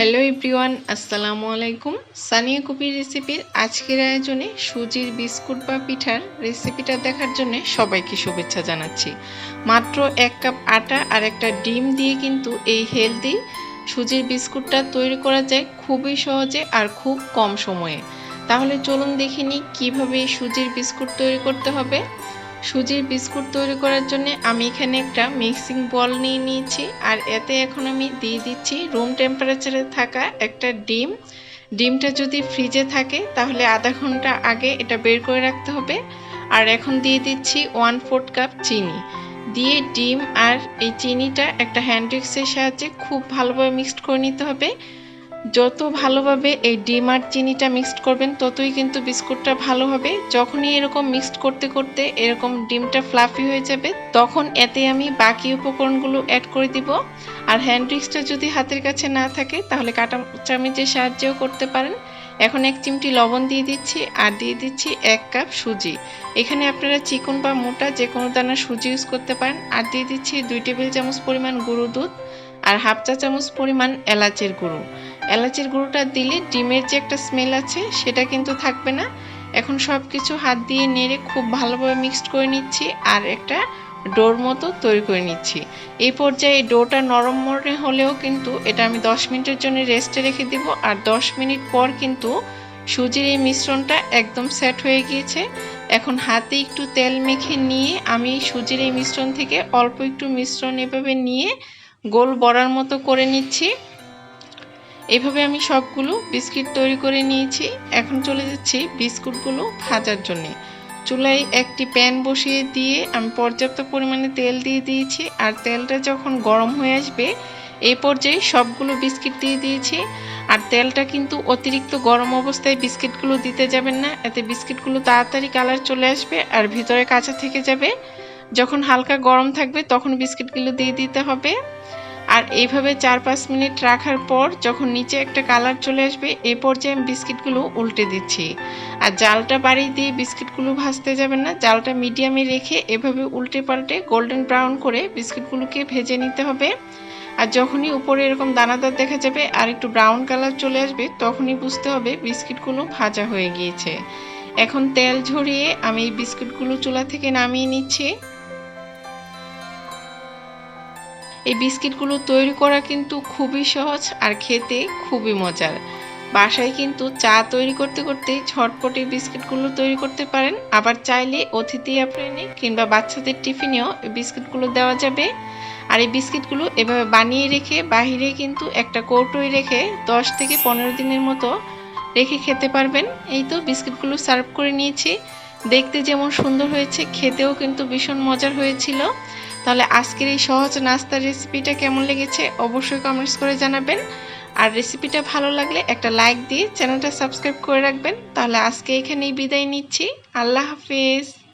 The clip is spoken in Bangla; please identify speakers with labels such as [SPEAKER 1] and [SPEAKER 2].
[SPEAKER 1] হ্যালো এভরিওয়ান, আসসালামু আলাইকুম। সানিয়া কবির রেসিপির আজকের আয়োজনে সুজির বিস্কুট বা পিঠার রেসিপিটা দেখার জন্য সবাইকে শুভেচ্ছা জানাচ্ছি। মাত্র 1 কাপ আটা আর একটা ডিম দিয়ে কিন্তু এই হেলদি সুজির বিস্কুটটা তৈরি করা যায় খুবই সহজে আর খুব কম সময়ে। তাহলে চলুন দেখে নিই কীভাবে এই সুজির বিস্কুট তৈরি করতে হবে। সুজির বিস্কুট তৈরি করার জন্য আমি এখানে একটা মিক্সিং বল নিয়ে নিয়েছি আর এতে এখন আমি দিয়ে দিচ্ছি রুম টেম্পারেচারে থাকা একটা ডিম। ডিমটা যদি ফ্রিজে থাকে তাহলে আধা ঘন্টা আগে এটা বের করে রাখতে হবে। আর এখন দিয়ে দিচ্ছি 1/4 কাপ চিনি। দিয়ে ডিম আর এই চিনিটা একটা হ্যান্ড উইক্সের সাহায্যে খুব ভালোভাবে মিক্সড করে নিতে হবে। যত ভালোভাবে এই ডিম আর চিনিটা মিক্সড করবেন ততই কিন্তু বিস্কুটটা ভালো হবে। যখনই এরকম মিক্সড করতে করতে এরকম ডিমটা ফ্লাফি হয়ে যাবে তখন এতে আমি বাকি উপকরণগুলো অ্যাড করে দিব। আর হ্যান্ড উইক্সটা যদি হাতের কাছে না থাকে তাহলে কাঁটা চামচের সাহায্যেও করতে পারেন। এখন 1 চিমটি লবণ দিয়ে দিচ্ছি আর দিয়ে দিচ্ছি 1 কাপ সুজি। এখানে আপনারা চিকন বা মোটা যে কোনো দানা সুজি ইউজ করতে পারেন। আর দিয়ে দিচ্ছি 2 টেবিল চামচ পরিমাণ গুঁড়ো দুধ আর হাফ চা চামচ পরিমাণ এলাচের গুঁড়ো। এলাচের গুঁড়োটা দিলে ডিমের যে একটা স্মেল আছে সেটা কিন্তু থাকবে না। এখন সব কিছু হাত দিয়ে নেড়ে খুব ভালোভাবে মিক্সড করে নিচ্ছি আর একটা ডোর মতো তৈরি করে নিচ্ছি। এই পর্যায়ে ডোটা নরম মনে হলেও কিন্তু এটা আমি 10 মিনিটের জন্য রেস্টে রেখে দিব। আর 10 মিনিট পর কিন্তু সুজির এই মিশ্রণটা একদম সেট হয়ে গিয়েছে। এখন হাতে একটু তেল মেখে নিয়ে আমি সুজির এই মিশ্রণ থেকে অল্প একটু মিশ্রণ এভাবে নিয়ে গোল বড়ার মতো করে নিচ্ছি। এভাবে আমি সবগুলো বিস্কিট তৈরি করে নিয়েছি। এখন চলে যাচ্ছি বিস্কুটগুলো ভাজার জন্য। চুলায় একটি প্যান বসিয়ে দিয়ে আমি পর্যাপ্ত পরিমাণে তেল দিয়ে দিয়েছি। আর তেলটা যখন গরম হয়ে আসবে এই পর্যায়ে সবগুলো বিস্কিট দিয়ে দিয়েছি। আর তেলটা কিন্তু অতিরিক্ত গরম অবস্থায় বিস্কিটগুলো দিতে যাবেন না, এতে বিস্কিটগুলো তাড়াতাড়ি কালার চলে আসবে আর ভিতরে কাঁচা থেকে যাবে। যখন হালকা গরম থাকবে তখন বিস্কিটগুলো দিয়ে দিতে হবে। আর এইভাবে 4-5 মিনিট রাখার পর যখন নিচে একটা কালার চলে আসবে এই পর্যায়ে আমি বিস্কিটগুলো উল্টে দিচ্ছি। আর জালটা বাড়িয়ে দিয়ে বিস্কিটগুলো ভাজতে যাবেন না, জালটা মিডিয়ামে রেখে এভাবে উল্টে পাল্টে গোল্ডেন ব্রাউন করে বিস্কিটগুলোকে ভেজে নিতে হবে। আর যখনই উপরে এরকম দানাদার দেখা যাবে আর একটু ব্রাউন কালার চলে আসবে তখনই বুঝতে হবে বিস্কিটগুলো ভাজা হয়ে গিয়েছে। এখন তেল ঝরিয়ে আমি এই বিস্কিটগুলো চুলা থেকে নামিয়ে নিচ্ছি। এই বিস্কিটগুলো তৈরি করা কিন্তু খুবই সহজ আর খেতে খুবই মজার। বাসায় কিন্তু চা তৈরি করতে করতে ঝটপট এই বিস্কিটগুলো তৈরি করতে পারেন। আবার চাইলে অতিথি আপ্যায়নে কিংবা বাচ্চাদের টিফিনেও এই বিস্কিটগুলো দেওয়া যাবে। আর এই বিস্কিটগুলো এভাবে বানিয়ে রেখে বাহিরে কিন্তু একটা কৌটোয় রেখে 10 থেকে 15 দিনের মতো রেখে খেতে পারবেন। এই তো বিস্কিটগুলো সার্ভ করে নিয়েছি। দেখতে যেমন সুন্দর হয়েছে খেতেও কিন্তু ভীষণ মজার হয়েছিল। তাহলে আজকের এই সহজ নাস্তার রেসিপিটা কেমন লেগেছে অবশ্যই কমেন্টস করে জানাবেন। আর রেসিপিটা ভালো লাগলে একটা লাইক দিয়ে চ্যানেলটা সাবস্ক্রাইব করে রাখবেন। তাহলে আজকে এখানেই বিদায় নিচ্ছি। আল্লাহ হাফেজ।